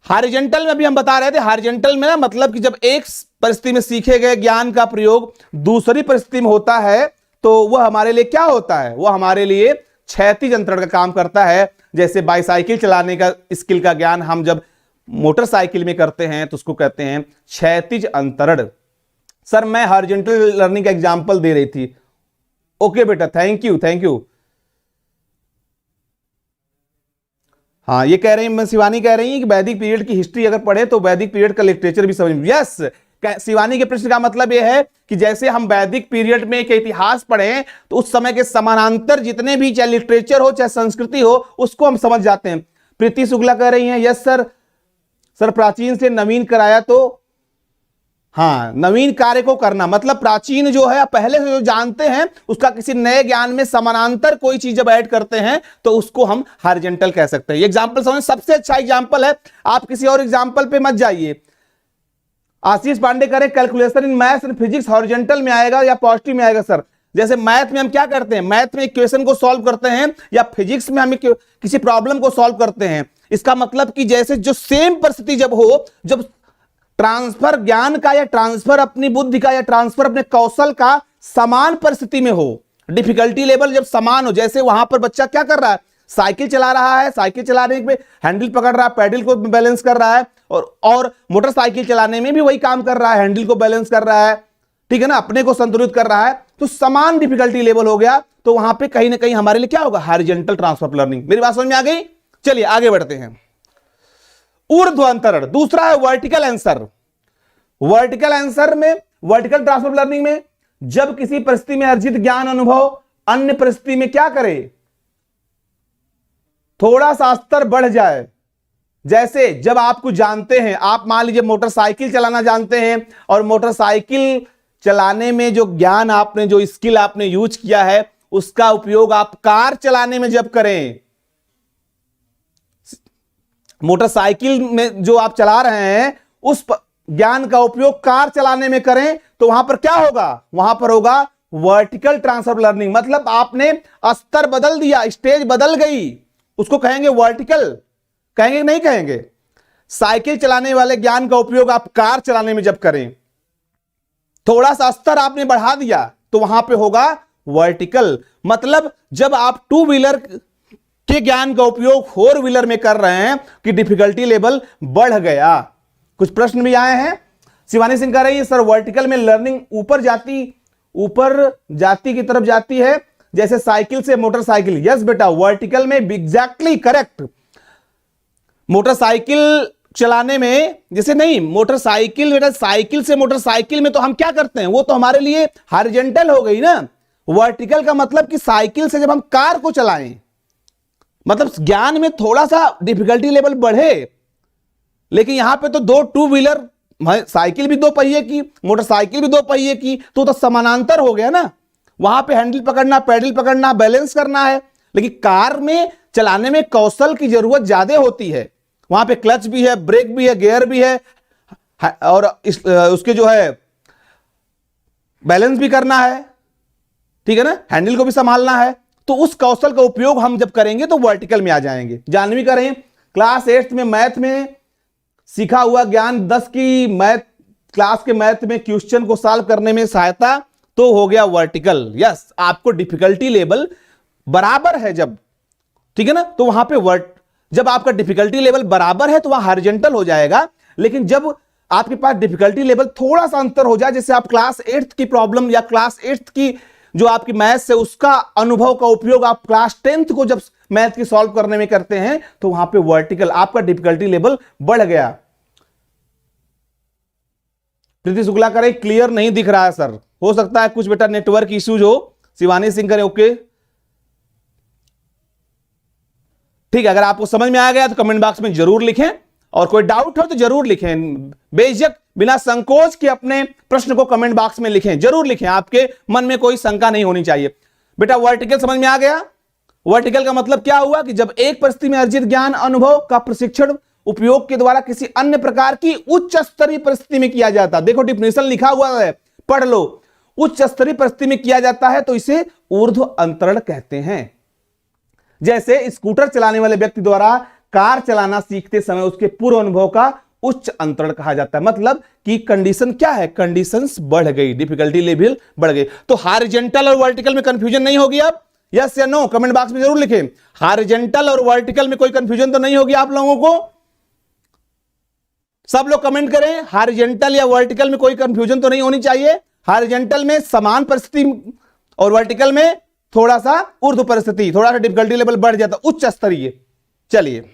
हॉरिजॉन्टल में भी हम बता रहे थे, हॉरिजॉन्टल में ना मतलब कि जब एक परिस्थिति में सीखे गए ज्ञान का प्रयोग दूसरी परिस्थिति में होता है तो वह हमारे लिए क्या होता है, वह हमारे लिए क्षैतिज अंतरण का काम करता है। जैसे बाईसाइकिल चलाने का स्किल का ज्ञान हम जब मोटरसाइकिल में करते हैं तो उसको कहते हैं क्षैतिज अंतरण। सर मैं हॉरिजॉन्टल लर्निंग का एग्जांपल दे रही थी। ओके बेटा, थैंक यू थैंक यू। हाँ ये कह रही हैं, शिवानी कह रही है कि वैदिक पीरियड की हिस्ट्री अगर पढ़े तो वैदिक पीरियड का लिटरेचर भी समझ में। यस, शिवानी के प्रश्न का मतलब यह है कि जैसे हम वैदिक पीरियड में के इतिहास पढ़े तो उस समय के समानांतर जितने भी चाहे लिटरेचर हो चाहे संस्कृति हो उसको हम समझ जाते हैं। प्रीति शुक्ला कह रही हैं यस सर, सर प्राचीन से नवीन कराया तो हाँ, नवीन कार्य को करना मतलब प्राचीन जो है पहले से जो जानते हैं उसका किसी नए ज्ञान में समानांतर कोई चीज जब ऐड करते हैं तो उसको हम हॉरिजॉन्टल कह सकते हैं। ये एग्जांपल समझ, सबसे अच्छा एग्जांपल है, आप किसी और एग्जांपल पे मत जाइए। आशीष पांडे करें calculation in maths and physics horizontal में आएगा या पॉजिटिव में आएगा सर? जैसे मैथ में हम क्या करते हैं, मैथ में इक्वेशन को सॉल्व करते हैं या फिजिक्स में हम किसी प्रॉब्लम को सॉल्व करते हैं। इसका मतलब कि जैसे जो सेम परिस्थिति जब हो, जब ट्रांसफर ज्ञान का या ट्रांसफर अपनी बुद्धि का या ट्रांसफर अपने कौशल का समान परिस्थिति में हो, डिफिकल्टी लेवल जब समान हो, जैसे वहां पर बच्चा क्या कर रहा है, साइकिल चला रहा है, साइकिल चलाने में हैंडल पकड़ रहा है, पैडल को बैलेंस कर रहा है, और मोटरसाइकिल चलाने में भी वही काम कर रहा है, हैंडल को बैलेंस कर रहा है, ठीक है ना, अपने को संतुलित कर रहा है, तो समान डिफिकल्टी लेवल हो गया। तो वहां पे कहीं ना कहीं हमारे लिए क्या होगा, हॉरिजॉन्टल ट्रांसफर लर्निंग। मेरी बात समझ में आ गई? चलिए आगे बढ़ते हैं। ऊर्ध्वांतरण दूसरा है वर्टिकल आंसर। वर्टिकल आंसर में, वर्टिकल ट्रांसफर लर्निंग में जब किसी परिस्थिति में अर्जित ज्ञान अनुभव अन्य परिस्थिति में क्या करे, थोड़ा सा स्तर बढ़ जाए। जैसे जब आप कुछ जानते हैं, आप मान लीजिए मोटरसाइकिल चलाना जानते हैं और मोटरसाइकिल चलाने में जो ज्ञान आपने, जो स्किल आपने यूज किया है उसका उपयोग आप कार चलाने में जब करें, मोटरसाइकिल में जो आप चला रहे हैं उस ज्ञान का उपयोग कार चलाने में करें तो वहां पर क्या होगा, वहां पर होगा वर्टिकल ट्रांसफर लर्निंग। मतलब आपने स्तर बदल दिया, स्टेज बदल गई, उसको कहेंगे वर्टिकल, कहेंगे नहीं कहेंगे? साइकिल चलाने वाले ज्ञान का उपयोग आप कार चलाने में जब करें, थोड़ा सा स्तर आपने बढ़ा दिया तो वहां पे होगा वर्टिकल। मतलब जब आप टू व्हीलर के ज्ञान का उपयोग फोर व्हीलर में कर रहे हैं कि डिफिकल्टी लेवल बढ़ गया। कुछ प्रश्न भी आए हैं। शिवानी सिंह कह रही है सर वर्टिकल में लर्निंग ऊपर जाती की तरफ जाती है जैसे साइकिल से मोटरसाइकिल। यस बेटा, वर्टिकल में एग्जैक्टली करेक्ट। मोटरसाइकिल चलाने में जैसे नहीं, मोटरसाइकिल बेटा साइकिल से मोटरसाइकिल में तो हम क्या करते हैं, वो तो हमारे लिए हॉरिजॉन्टल हो गई ना। वर्टिकल का मतलब कि साइकिल से जब हम कार को चलाएं, मतलब ज्ञान में थोड़ा सा डिफिकल्टी लेवल बढ़े, लेकिन यहां पे तो दो टू व्हीलर, साइकिल भी दो पहिए की, मोटरसाइकिल भी दो पहिए की, तो समानांतर हो गया ना। वहां पे हैंडल पकड़ना, पैडल पकड़ना, बैलेंस करना है। लेकिन कार में चलाने में कौशल की जरूरत ज्यादा होती है। वहां पे क्लच भी है, ब्रेक भी है, गियर भी है, और उसके जो है बैलेंस भी करना है, ठीक है ना, हैंडल को भी संभालना है। तो उस कौशल का उपयोग हम जब करेंगे तो वर्टिकल में आ जाएंगे। जानवी करें क्लास 8 में मैथ में सीखा हुआ ज्ञान 10 की मैथ क्लास के मैथ में क्वेश्चन को सॉल्व करने में सहायता, तो हो गया वर्टिकल। यस, आपको डिफिकल्टी लेवल बराबर है जब, ठीक है ना, तो वहां पे जब आपका डिफिकल्टी लेवल बराबर है तो वहां हॉरिजॉन्टल हो जाएगा। लेकिन जब आपके पास डिफिकल्टी लेवल थोड़ा सा अंतर हो जाए, जैसे आप क्लास 8 की प्रॉब्लम या क्लास 8 की जो आपकी मैथ्स है उसका अनुभव का उपयोग आप क्लास 10th को जब मैथ की सॉल्व करने में करते हैं तो वहां पे वर्टिकल, आपका डिफिकल्टी लेवल बढ़ गया। प्रीति शुक्ला करें क्लियर नहीं दिख रहा है सर, हो सकता है कुछ बेटा नेटवर्क इश्यूज हो। शिवानी सिंह करें ओके, ठीक है। अगर आपको समझ में आ गया तो कमेंट बॉक्स में जरूर लिखें, और कोई डाउट हो तो जरूर लिखें, बेझिझक बिना संकोच के अपने प्रश्न को कमेंट बॉक्स में लिखें, जरूर लिखें, आपके मन में कोई शंका नहीं होनी चाहिए। बेटा वर्टिकल समझ में आ गया, वर्टिकल का मतलब क्या हुआ कि जब एक परिस्थिति में अर्जित ज्ञान अनुभव का प्रशिक्षण उपयोग के द्वारा किसी अन्य प्रकार की उच्च स्तरीय परिस्थिति में किया जाता है। देखो डिफिनेशन लिखा हुआ है, पढ़ लो। उच्च स्तरीय परिस्थिति में किया जाता है तो इसे ऊर्ध्व अंतरण कहते हैं। जैसे स्कूटर चलाने वाले व्यक्ति द्वारा कार चलाना सीखते समय उसके पूर्व अनुभव का उच्च अंतरण कहा जाता है। मतलब कि कंडीशन क्या है, कंडीशंस बढ़ गई, डिफिकल्टी लेवल बढ़ गई। तो हॉरिजॉन्टल और वर्टिकल में कंफ्यूजन नहीं होगी अब, यस या नो कमेंट बॉक्स में जरूर लिखें। हॉरिजॉन्टल और वर्टिकल में कोई कंफ्यूजन तो नहीं होगी आप लोगों को? सब लोग कमेंट करें, हॉरिजॉन्टल या वर्टिकल में कोई कंफ्यूजन तो नहीं होनी चाहिए। हॉरिजॉन्टल में समान परिस्थिति और वर्टिकल में थोड़ा सा ऊर्ध्व परिस्थिति, थोड़ा सा डिफिकल्टी लेवल बढ़ जाता, उच्च स्तरीय। चलिए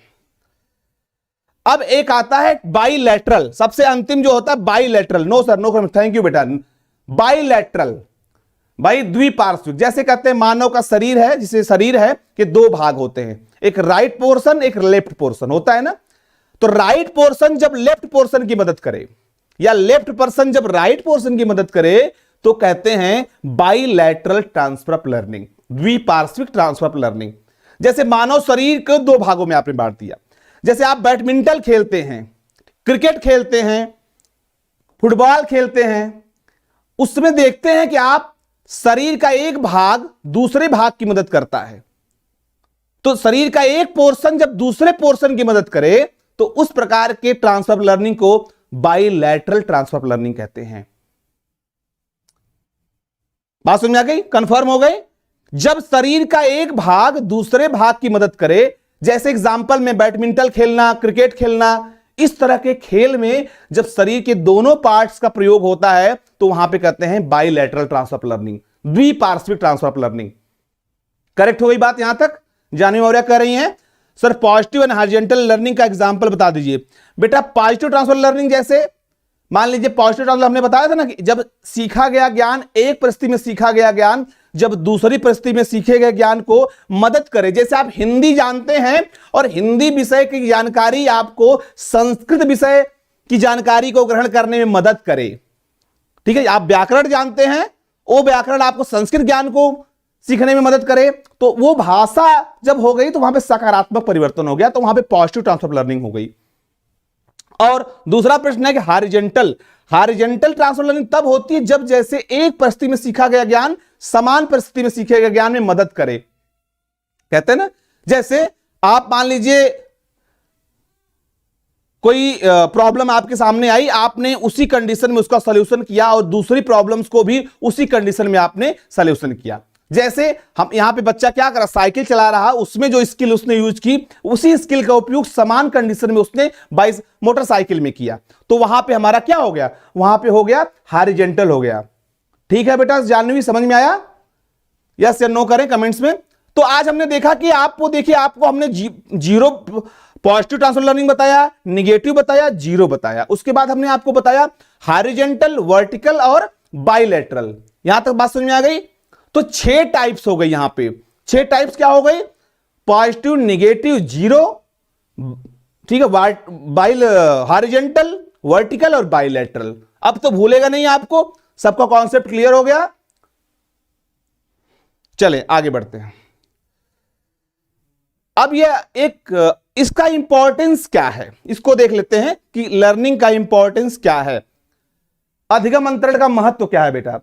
अब एक आता है बाइलैटरल, सबसे अंतिम जो होता है bilateral. No sir no, thank you बेटा। बाइलैटरल भाई द्विपार्श्विक, जैसे कहते हैं मानव का शरीर है, जिसे शरीर है कि दो भाग होते हैं, एक राइट पोर्शन एक लेफ्ट पोर्शन होता है ना। तो राइट पोर्शन जब लेफ्ट पोर्शन की मदद करे या लेफ्ट पर्सन जब राइट पोर्शन की मदद करे तो कहते हैं बाइलैटरल ट्रांसफर ऑफ लर्निंग, द्विपार्श्विक ट्रांसफर ऑफ लर्निंग। जैसे मानव शरीर को दो भागों में आपने बांट दिया। जैसे आप बैडमिंटन खेलते हैं, क्रिकेट खेलते हैं, फुटबॉल खेलते हैं, उसमें देखते हैं कि आप शरीर का एक भाग दूसरे भाग की मदद करता है। तो शरीर का एक पोर्शन जब दूसरे पोर्शन की मदद करे तो उस प्रकार के ट्रांसफर ऑफ लर्निंग को बाइलैटरल ट्रांसफर ऑफ लर्निंग कहते हैं। बात समझ में आ गई, कंफर्म हो गई? जब शरीर का एक भाग दूसरे भाग की मदद करे, जैसे एग्जांपल में बैडमिंटन खेलना, क्रिकेट खेलना, इस तरह के खेल में जब शरीर के दोनों पार्ट्स का प्रयोग होता है तो वहां पे कहते हैं बाइलैटरल ट्रांसफर ऑफ लर्निंग, द्विपार्श्विक ट्रांसफर ऑफ लर्निंग। करेक्ट हो गई बात यहां तक? जानवी मौर्य कह रही हैं sir positive and horizontal learning का एग्जांपल बता दीजिए। बेटा पॉजिटिव ट्रांसफर लर्निंग, जैसे मान लीजिए पॉजिटिव ट्रांसफर हमने बताया था ना कि जब सीखा गया ज्ञान, एक परिस्थिति में सीखा गया ज्ञान जब दूसरी परिस्थिति में सीखे गए ज्ञान को मदद करे। जैसे आप हिंदी जानते हैं और हिंदी विषय की जानकारी आपको संस्कृत विषय की जानकारी को ग्रहण करने में मदद करे। ठीक है, आप व्याकरण जानते हैं, वो व्याकरण आपको संस्कृत ज्ञान को सीखने में मदद करे। तो वो भाषा जब हो गई तो वहां पे सकारात्मक परिवर्तन हो गया, तो वहां पे पॉजिटिव ट्रांसफर लर्निंग हो गई। और दूसरा प्रश्न है कि हॉरिजॉन्टल ट्रांसफर लर्निंग तब होती है जब जैसे एक परिस्थिति में सीखा गया ज्ञान समान परिस्थिति में सीखे गए ज्ञान में मदद करे। कहते हैं ना, जैसे आप मान लीजिए कोई प्रॉब्लम आपके सामने आई, आपने उसी कंडीशन में उसका सॉल्यूशन किया और दूसरी प्रॉब्लम्स को भी उसी कंडीशन में आपने सॉल्यूशन किया। जैसे हम यहां पे बच्चा क्या कर रहा, साइकिल चला रहा, उसमें जो स्किल उसने यूज की उसी स्किल का उपयोग समान कंडीशन में उसने मोटरसाइकिल में किया, तो वहां पे हमारा क्या हो गया, वहां पे हो गया हॉरिजॉन्टल हो गया। ठीक है बेटा, जानवी समझ में आया? यस या नो करें कमेंट्स में। तो आज हमने देखा कि आपको देखिए, आपको हमने जीरो पॉजिटिव ट्रांसफर लर्निंग बताया, निगेटिव बताया, जीरो बताया। उसके बाद हमने आपको बताया हॉरिजॉन्टल, वर्टिकल और बाइलैटरल। यहां तक बात समझ में आ गई? तो 6 टाइप्स हो गई यहां पे। 6 टाइप्स क्या हो गई? पॉजिटिव, निगेटिव, जीरो, ठीक है, हॉरिजॉन्टल, वर्टिकल और बाइलैटरल। अब तो भूलेगा नहीं आपको, सबका कॉन्सेप्ट क्लियर हो गया? चले आगे बढ़ते हैं। अब यह एक इसका इंपॉर्टेंस क्या है, इसको देख लेते हैं कि लर्निंग का इंपॉर्टेंस क्या है। अधिगम अंतरण का महत्व क्या है बेटा?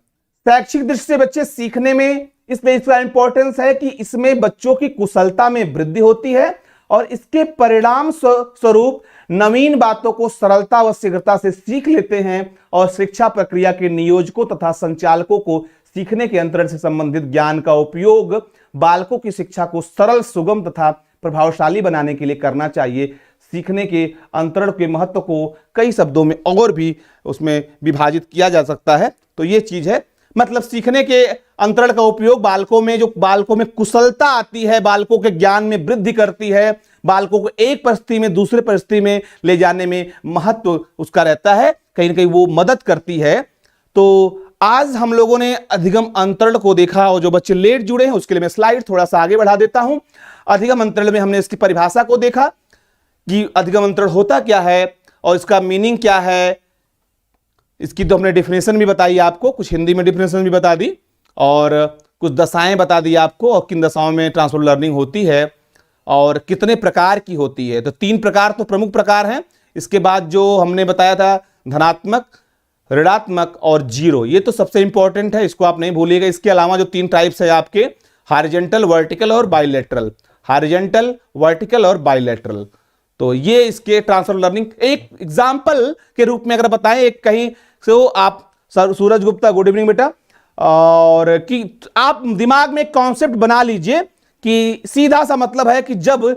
शैक्षिक दृष्टि से बच्चे सीखने में इसमें इसका इंपॉर्टेंस है कि इसमें बच्चों की कुशलता में वृद्धि होती है और इसके परिणाम स्वरूप नवीन बातों को सरलता व शीघ्रता से सीख लेते हैं और शिक्षा प्रक्रिया के नियोजकों तथा संचालकों को सीखने के अंतरण से संबंधित ज्ञान का उपयोग बालकों की शिक्षा को सरल, सुगम तथा प्रभावशाली बनाने के लिए करना चाहिए। सीखने के अंतरण के महत्व को कई शब्दों में और भी उसमें विभाजित किया जा सकता है। तो ये चीज है, मतलब सीखने के अंतरण का उपयोग बालकों में, जो बालकों में कुशलता आती है, बालकों के ज्ञान में वृद्धि करती है, बालकों को एक परिस्थिति में दूसरे परिस्थिति में ले जाने में महत्व उसका रहता है, कहीं ना कहीं वो मदद करती है। तो आज हम लोगों ने अधिगम अंतरण को देखा और जो बच्चे लेट जुड़े हैं उसके लिए मैं स्लाइड थोड़ा सा आगे बढ़ा देता हूं। अधिगम अंतरण में हमने इसकी परिभाषा को देखा कि अधिगम अंतरण होता क्या है और इसका मीनिंग क्या है। इसकी तो हमने डेफिनेशन भी बताई आपको, कुछ हिंदी में डेफिनेशन भी बता दी और कुछ दशाएं बता दी आपको और किन दशाओं में ट्रांसफर लर्निंग होती है और कितने प्रकार की होती है। तो 3 प्रकार तो प्रमुख प्रकार हैं। इसके बाद जो हमने बताया था धनात्मक, ऋणात्मक और जीरो, ये तो सबसे इंपॉर्टेंट है, इसको आप नहीं भूलिएगा। इसके अलावा जो 3 टाइप्स है आपके हॉरिजॉन्टल, वर्टिकल और बाइलेटरल, हॉरिजॉन्टल, वर्टिकल और बाइलेटरल, तो ये इसके ट्रांसफर लर्निंग एक एग्जाम्पल के रूप में अगर बताएं, एक कहीं से आप सूरज गुप्ता, गुड इवनिंग बेटा, और कि आप दिमाग में एक कॉन्सेप्ट बना लीजिए कि सीधा सा मतलब है कि जब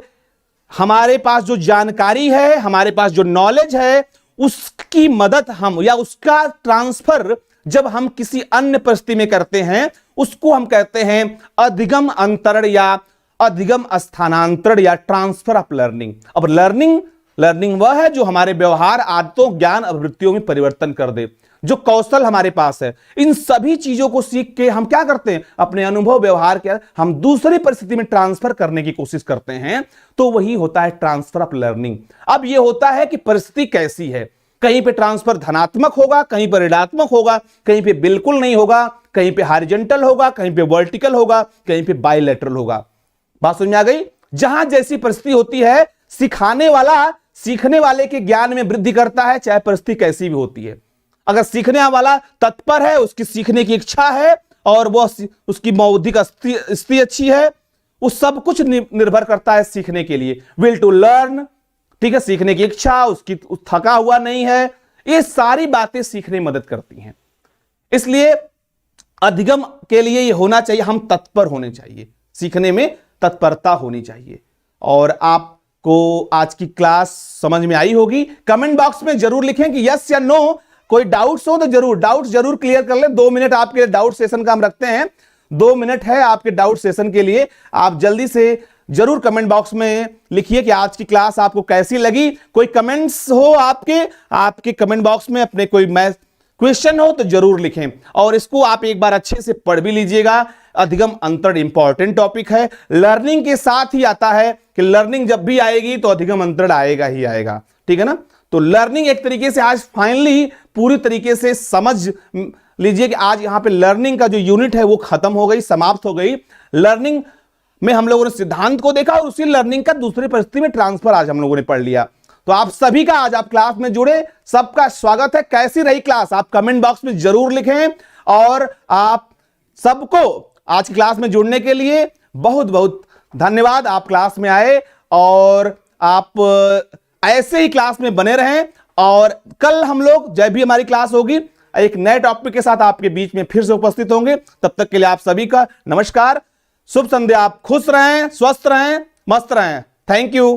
हमारे पास जो जानकारी है, हमारे पास जो नॉलेज है, उसकी मदद हम या उसका ट्रांसफर जब हम किसी अन्य परिस्थिति में करते हैं, उसको हम कहते हैं अधिगम अंतरण या अधिगम स्थानांतरण या ट्रांसफर ऑफ लर्निंग। अब लर्निंग वह है जो हमारे व्यवहार, आदतों, ज्ञान, अभिवृत्तियों में परिवर्तन कर दे। जो कौशल हमारे पास है, इन सभी चीजों को सीख के हम क्या करते हैं, अपने अनुभव, व्यवहार के हम दूसरी परिस्थिति में ट्रांसफर करने की कोशिश करते हैं, तो वही होता है ट्रांसफर ऑफ लर्निंग। अब यह होता है कि परिस्थिति कैसी है, कहीं पे ट्रांसफर धनात्मक होगा, कहीं पर ऋणात्मक होगा, कहीं पे बिल्कुल नहीं होगा, कहीं पे हॉरिजॉन्टल होगा, कहीं पे वर्टिकल होगा, कहीं पे बाइलेटरल होगा। बात समझ में आ गई? जहां जैसी परिस्थिति होती है, सिखाने वाला सीखने वाले के ज्ञान में वृद्धि करता है, चाहे परिस्थिति कैसी भी होती है। अगर सीखने वाला तत्पर है, उसकी सीखने की इच्छा है और वह उसकी बौद्धिक स्थिति अच्छी है, उस सब कुछ निर्भर करता है सीखने के लिए। विल टू लर्न, ठीक है, सीखने की इच्छा, उसकी थका हुआ नहीं है, ये सारी बातें सीखने में मदद करती हैं। इसलिए अधिगम के लिए ये होना चाहिए, हम तत्पर होने चाहिए, सीखने में तत्परता होनी चाहिए। और आपको आज की क्लास समझ में आई होगी। कमेंट बॉक्स में जरूर लिखें कि यस या नो, कोई डाउट्स हो तो डाउट्स जरूर क्लियर कर लें। 2 मिनट आपके डाउट सेशन का हम रखते हैं, 2 मिनट है आपके डाउट सेशन के लिए। आप जल्दी से जरूर कमेंट बॉक्स में लिखिए कि आज की क्लास आपको कैसी लगी। कोई कमेंट्स हो आपके कमेंट बॉक्स में, अपने कोई क्वेश्चन हो तो जरूर लिखें और इसको आप एक बार अच्छे से पढ़ भी लीजिएगा। अधिगम अंतरण इंपॉर्टेंट टॉपिक है, लर्निंग के साथ ही आता है कि लर्निंग जब भी आएगी तो अधिगम अंतरण आएगा ही आएगा, ठीक है ना। तो लर्निंग एक तरीके से आज फाइनली पूरी तरीके से समझ लीजिए कि आज यहां पे लर्निंग का जो यूनिट है वो खत्म हो गई, समाप्त हो गई। लर्निंग में हम लोगों ने सिद्धांत को देखा और उसी लर्निंग का दूसरी परिस्थिति में ट्रांसफर आज हम लोगों ने पढ़ लिया। तो आप सभी का, आज आप क्लास में जुड़े, सबका स्वागत है। कैसी रही क्लास आप कमेंट बॉक्स में जरूर लिखें और आप सबको आज की क्लास में जुड़ने के लिए बहुत बहुत धन्यवाद। आप क्लास में आए और आप ऐसे ही क्लास में बने रहें और कल हम लोग जब भी हमारी क्लास होगी एक नए टॉपिक के साथ आपके बीच में फिर से उपस्थित होंगे। तब तक के लिए आप सभी का नमस्कार, शुभ संध्या। आप खुश रहें, स्वस्थ रहें, मस्त रहें। Thank you.